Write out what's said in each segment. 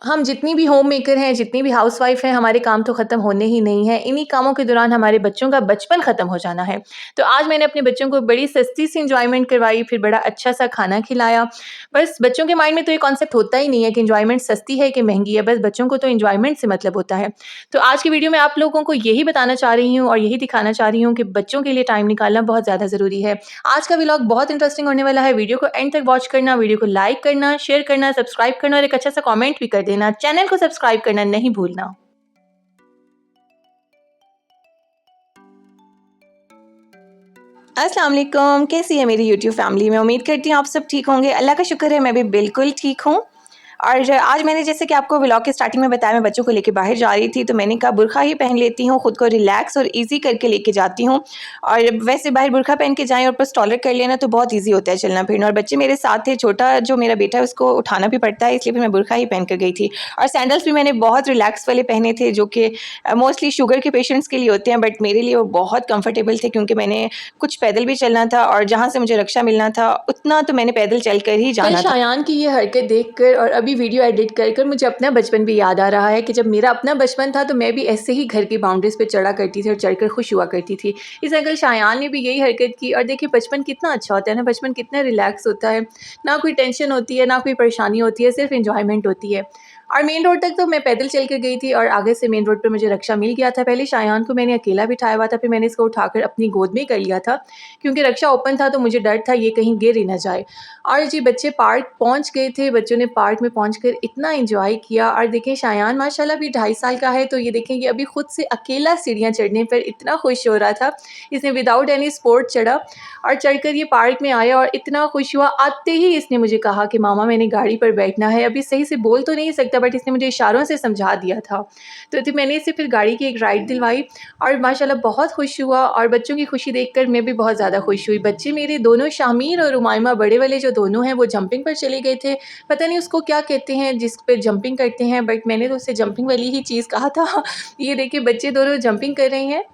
हम जितनी भी होम मेकर हैं, जितनी भी हाउसवाइफ़ हैं, हमारे काम तो ख़त्म होने ही नहीं हैं। इन्हीं कामों के दौरान हमारे बच्चों का बचपन ख़त्म हो जाना है। तो आज मैंने अपने बच्चों को बड़ी सस्ती सी एन्जॉयमेंट करवाई, फिर बड़ा अच्छा-सा खाना खिलाया। बस बच्चों के माइंड में तो ये कॉन्सेप्ट होता ही नहीं है कि एन्जॉयमेंट सस्ती है कि महँगी है, बस बच्चों को तो एन्जॉयमेंट से मतलब होता है। तो आज की वीडियो में आप लोगों को यही बताना चाह रही हूँ और यही दिखाना चाह रही हूँ कि बच्चों के लिए टाइम निकालना बहुत ज़्यादा ज़रूरी है। आज का व्लॉग बहुत इंटरेस्टिंग होने वाला है, वीडियो को एंड तक वॉच करना, वीडियो को लाइक करना, शेयर करना, सब्सक्राइब करना और एक अच्छा-सा कमेंट भी कर देना। चैनल को सब्सक्राइब करना नहीं भूलना। अस्सलाम वालेकुम, कैसी है मेरी यूट्यूब फैमिली? मैं उम्मीद करती हूँ आप सब ठीक होंगे। अल्लाह का शुक्र है मैं भी बिल्कुल ठीक हूँ। और आज मैंने जैसे कि आपको व्लॉग के स्टार्टिंग में बताया, मैं बच्चों को लेके बाहर जा रही थी, तो मैंने कहा बुरखा ही पहन लेती हूँ, खुद को रिलैक्स और ईज़ी करके लेके जाती हूँ। और वैसे बाहर बुरखा पहन के जाएँ और ऊपर स्टॉलर कर लेना तो बहुत ईज़ी होता है चलना फिरना। और बच्चे मेरे साथ थे, छोटा जो मेरा बेटा है उसको उठाना भी पड़ता है, इसलिए फिर मैं बुरखा ही पहन कर गई थी। और सैंडल्स भी मैंने बहुत रिलैक्स वाले पहने थे, जो कि मोस्टली शुगर के पेशेंट्स के लिए होते हैं, बट मेरे लिए वो बहुत कंफर्टेबल थे, क्योंकि मैंने कुछ पैदल भी चलना था और जहाँ से मुझे रिक्शा मिलना था उतना तो मैंने पैदल चलकर ही कल जाना था। शायान की ये हरकत देखकर और अभी वीडियो एडिट कर मुझे अपना बचपन भी याद आ रहा है कि जब मेरा अपना बचपन था तो मैं भी ऐसे ही घर की बाउंड्रीज पे चढ़ा करती थी और चढ़कर खुश हुआ करती थी। इस अंकल शायान ने भी यही हरकत की और देखिए बचपन कितना अच्छा होता है ना, बचपन कितना रिलैक्स होता है, ना कोई टेंशन होती है, ना कोई परेशानी होती है, सिर्फ इंजॉयमेंट होती है। और मेन रोड तक तो मैं पैदल चल कर गई थी और आगे से मेन रोड पर मुझे रिक्शा मिल गया था। पहले शायान को मैंने अकेला बिठाया हुआ था, फिर मैंने इसको उठाकर अपनी गोद में कर लिया था, क्योंकि रिक्शा ओपन था तो मुझे डर था ये कहीं गिर ही ना जाए। और जी बच्चे पार्क पहुंच गए थे, बच्चों ने पार्क में पहुंचकर इतना एंजॉय किया। और देखें शायान माशाल्लाह भी 2.5 साल का है, तो ये देखें कि अभी खुद से अकेला सीढ़ियां चढ़ने पर इतना खुश हो रहा था। इसने विदाउट एनी सपोर्ट चढ़ा और चढ़कर ये पार्क में आया और इतना खुश हुआ। आते ही इसने मुझे कहा कि मामा मैंने गाड़ी पर बैठना है। अभी सही से बोल तो नहीं सकता, बट इसने मुझे इशारों से समझा दिया था। तो मैंने इसे फिर गाड़ी की एक राइड दिलवाई और माशाल्लाह बहुत खुश हुआ। और बच्चों की खुशी देखकर मैं भी बहुत ज़्यादा खुश हुई। बच्चे मेरे दोनों शामीर और उमाइमा बड़े वाले जो दोनों हैं वो जंपिंग पर चले गए थे। पता नहीं उसको क्या कहते हैं जिस पे जंपिंग करते हैं, बट मैंने तो उसे जंपिंग वाली ही चीज़ कहा था। ये देखिए बच्चे दोनों जंपिंग कर रहे हैं।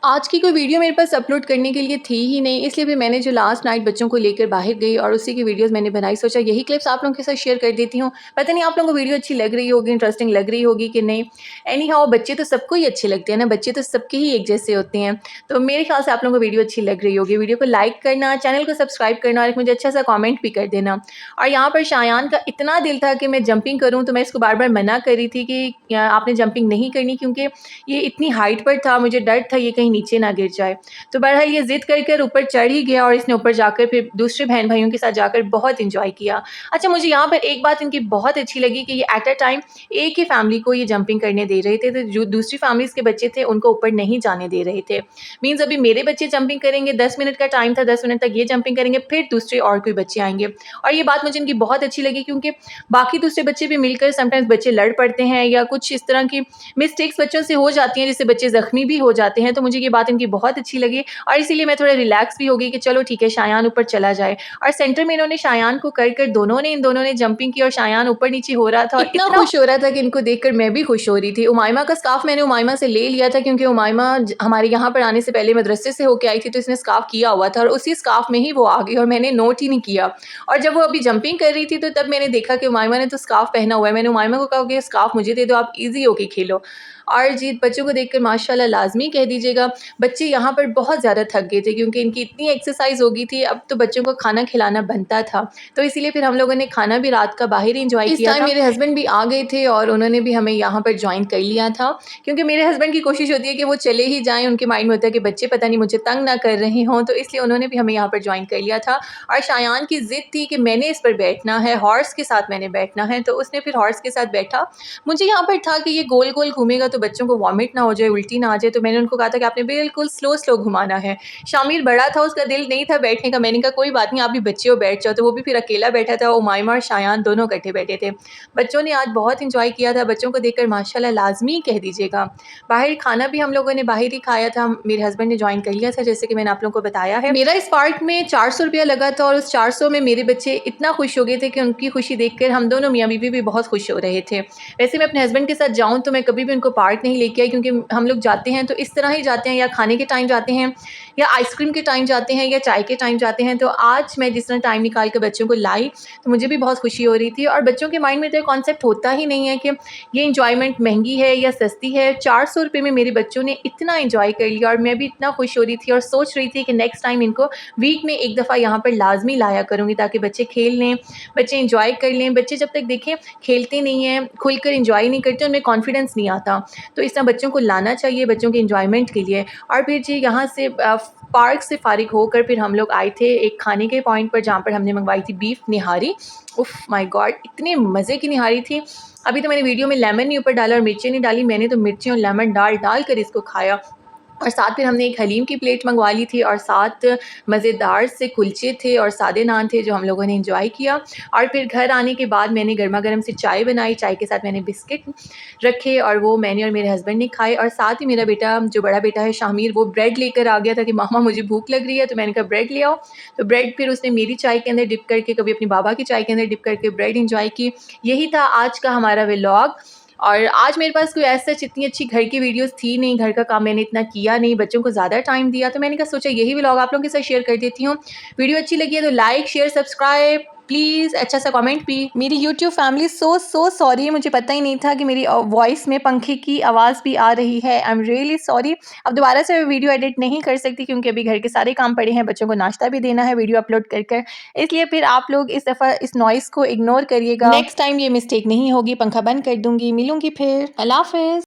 आज की कोई वीडियो मेरे पास अपलोड करने के लिए थी ही नहीं, इसलिए फिर मैंने जो लास्ट नाइट बच्चों को लेकर बाहर गई और उसी की वीडियोस मैंने बनाई, सोचा यही क्लिप्स आप लोगों के साथ शेयर कर देती हूँ। पता नहीं आप लोगों को वीडियो अच्छी लग रही होगी, इंटरेस्टिंग लग रही होगी कि नहीं। एनी हाउ बच्चे तो सबको ही अच्छे लगते हैं ना, बच्चे तो सबके ही एक जैसे होते हैं। तो मेरे ख्याल से आप लोगों को वीडियो अच्छी लग रही होगी। वीडियो को लाइक करना, चैनल को सब्सक्राइब करना और एक मुझे अच्छा सा कॉमेंट भी कर देना। और यहाँ पर शायान का इतना दिल था कि मैं जंपिंग करूँ, तो मैं इसको बार बार मना कर रही थी कि आपने जंपिंग नहीं करनी, क्योंकि ये इतनी हाइट पर था, मुझे डर था ये कहीं नीचे ना गिर जाए। तो बहरहाल ये ज़िद कर ऊपर चढ़ ही गया और इसने ऊपर जाकर फिर दूसरे बहन-भाइयों के साथ जाकर बहुत एन्जॉय किया। अच्छा, मुझे यहाँ पर एक बात इनकी बहुत अच्छी लगी कि ये एट अ टाइम एक ही फैमिली को ये जंपिंग करने दे रहे थे, तो जो दूसरी फैमिलीज़ के बच्चे थे उनको ऊपर नहीं जाने दे रहे थे। मीन्स अभी मेरे बच्चे जंपिंग करेंगे, 10 मिनट का टाइम था, 10 मिनट तक ये जंपिंग करेंगे, फिर दूसरे और कोई बच्चे आएँगे। और ये बात मुझे इनकी बहुत अच्छी लगी, क्योंकि बाकी दूसरे बच्चे भी मिलकर समटाइम्स बच्चे लड़ पड़ते हैं या कुछ इस तरह की मिस्टेक्स बच्चों से हो जाती हैं, जिससे बच्चे ज़ख्मी भी हो जाते हैं। तो मुझे ये बात इनकी बहुत अच्छी लगी और इसीलिए मैं थोड़ा रिलैक्स भी हो गई कि चलो ठीक है, शायान ऊपर चला जाए। और सेंटर में इन्होंने शायान को कर इन दोनों ने जंपिंग की और शायान ऊपर-नीचे हो रहा था और इतना खुश हो रहा था कि इनको देखकर मैं भी खुश हो रही थी। उमाइमा का स्कार्फ मैंने उमाइमा से ले लिया था, क्योंकि उमाइमा हमारे यहाँ पर आने से पहले मदरसे से होके आई थी, तो इसने स्कार्फ किया हुआ था और उसी स्कार्फ में ही वो आ गई और मैंने नोट ही नहीं किया। और जब वो अभी जंपिंग कर रही थी तो तब मैंने देखा कि उमाइमा ने तो स्कार्फ पहना हुआ है। मैंने उमाइमा को कहा कि स्कार्फ मुझे दे दो, आप ईज़ी होके खेलो। और जी बच्चों को देखकर माशाल्लाह लाज़मी कह दीजिएगा, बच्चे यहाँ पर बहुत ज़्यादा थक गए थे, क्योंकि इनकी इतनी एक्सरसाइज़ हो गई थी, अब तो बच्चों को खाना खिलाना बनता था। तो इसीलिए फिर हम लोगों ने खाना भी रात का बाहर ही एन्जॉय किया था। इस टाइम मेरे हस्बैंड भी आ गए थे और उन्होंने भी हमें यहाँ पर जॉइन कर लिया था, क्योंकि मेरे हस्बैंड की कोशिश होती है कि वो चले ही जाएँ, उनके माइंड में होता है कि बच्चे पता नहीं मुझे तंग ना कर रहे हों, तो इसलिए उन्होंने भी हमें यहाँ पर जॉइन कर लिया था। और शायान की ज़िद थी कि मैंने इस पर बैठना है, हॉर्स के साथ मैंने बैठना है, तो उसने फिर हॉर्स के साथ बैठा। मुझे यहाँ पर था कि ये गोल-गोल घूमेगा तो बच्चों को वॉमिट ना हो जाए, उल्टी ना आ जाए, तो मैंने उनको कहा था कि आपने बिल्कुल स्लो घुमाना है। शामिर बड़ा था, उसका दिल नहीं था बैठने का, मैंने कहा कोई बात नहीं, आप भी बच्चे हो, बैठ जाओ। तो वो भी फिर अकेला बैठा था, उमाइमा और शायान दोनों इकट्ठे बैठे थे। बच्चों ने आज बहुत एंजॉय किया था, बच्चों को देखकर माशाल्लाह लाज़मी कह दीजिएगा। बाहर खाना भी हम लोगों ने बाहर ही खाया था, मेरे हस्बैंड ने जॉइन कर लिया था, जैसे कि मैंने आप लोगों को बताया है। मेरा इस पार्क में 400 रुपया लगा था और उस 400 में मेरे बच्चे इतना खुश हो गए थे कि उनकी खुशी देखकर हम दोनों मियाँ बीवी भी बहुत खुश हो रहे थे। वैसे मैं अपने हस्बैंड के साथ जाऊँ तो मैं कभी भी उनको पार्क नहीं लेके आई, क्योंकि हम लोग जाते हैं तो इस तरह ही जाते हैं, या खाने के टाइम जाते हैं, या आइसक्रीम के टाइम जाते हैं, या चाय के टाइम जाते हैं। तो आज मैं जिस तरह टाइम निकाल कर बच्चों को लाई तो मुझे भी बहुत खुशी हो रही थी। और बच्चों के माइंड में तो कॉन्सेप्ट होता ही नहीं है कि ये इंजॉयमेंट महंगी है या सस्ती है। 400 रुपये में मेरे बच्चों ने इतना इंजॉय कर लिया और मैं भी इतना खुश हो रही थी और सोच रही थी कि नेक्स्ट टाइम इनको वीक में एक दफ़ा यहाँ पर लाजमी लाया करूँगी, ताकि बच्चे खेल लें, बच्चे इंजॉय कर लें। बच्चे जब तक देखें खेलते नहीं हैं, खुलकर इंजॉय नहीं करते, उनमें कॉन्फिडेंस नहीं आता। तो इस तरह बच्चों को लाना चाहिए बच्चों के इंजॉयमेंट के लिए। और फिर जी यहाँ से पार्क से फ़ारिग होकर फिर हम लोग आए थे एक खाने के पॉइंट पर, जहाँ पर हमने मंगवाई थी बीफ निहारी। उफ़ माय गॉड, इतने मज़े की निहारी थी। अभी तो मैंने वीडियो में लेमन नहीं ऊपर डाला और मिर्चें नहीं डाली, मैंने तो मिर्ची और लेमन डाल कर इसको खाया। और साथ फिर हमने एक हलीम की प्लेट मंगवा ली थी और साथ मज़ेदार से कुलचे थे और सादे नान थे जो हम लोगों ने एंजॉय किया। और फिर घर आने के बाद मैंने गर्मा गर्म से चाय बनाई, चाय के साथ मैंने बिस्किट रखे और वो मैंने और मेरे हस्बैंड ने खाए। और साथ ही मेरा बेटा, जो बड़ा बेटा है शामिर, वो ब्रेड लेकर आ गया था कि मामा मुझे भूख लग रही है, तो मैंने कहा ब्रेड ले आओ। तो ब्रेड फिर उसने मेरी चाय के अंदर डिप करके, कभी अपनी बाबा की चाय के अंदर डिप करके ब्रेड एंजॉय की। यही था आज का हमारा व्लॉग। और आज मेरे पास कोई ऐसा इतनी अच्छी घर की वीडियोस थी नहीं, घर का काम मैंने इतना किया नहीं, बच्चों को ज़्यादा टाइम दिया, तो मैंने कहा सोचा यही व्लॉग आप लोगों के साथ शेयर कर देती हूँ। वीडियो अच्छी लगी है तो लाइक शेयर सब्सक्राइब प्लीज़, अच्छा सा कमेंट भी। मेरी यूट्यूब फैमिली सो सॉरी, मुझे पता ही नहीं था कि मेरी वॉइस में पंखे की आवाज़ भी आ रही है। I am really sorry. अब दोबारा से वीडियो एडिट नहीं कर सकती क्योंकि अभी घर के सारे काम पड़े हैं, बच्चों को नाश्ता भी देना है वीडियो अपलोड कर, इसलिए फिर आप लोग इस दफ़ा इस नॉइस को इग्नोर करिएगा। नेक्स्ट टाइम ये मिस्टेक नहीं होगी, पंखा बंद कर दूँगी। मिलूँगी फिर, अल्लाह हाफ़िज़।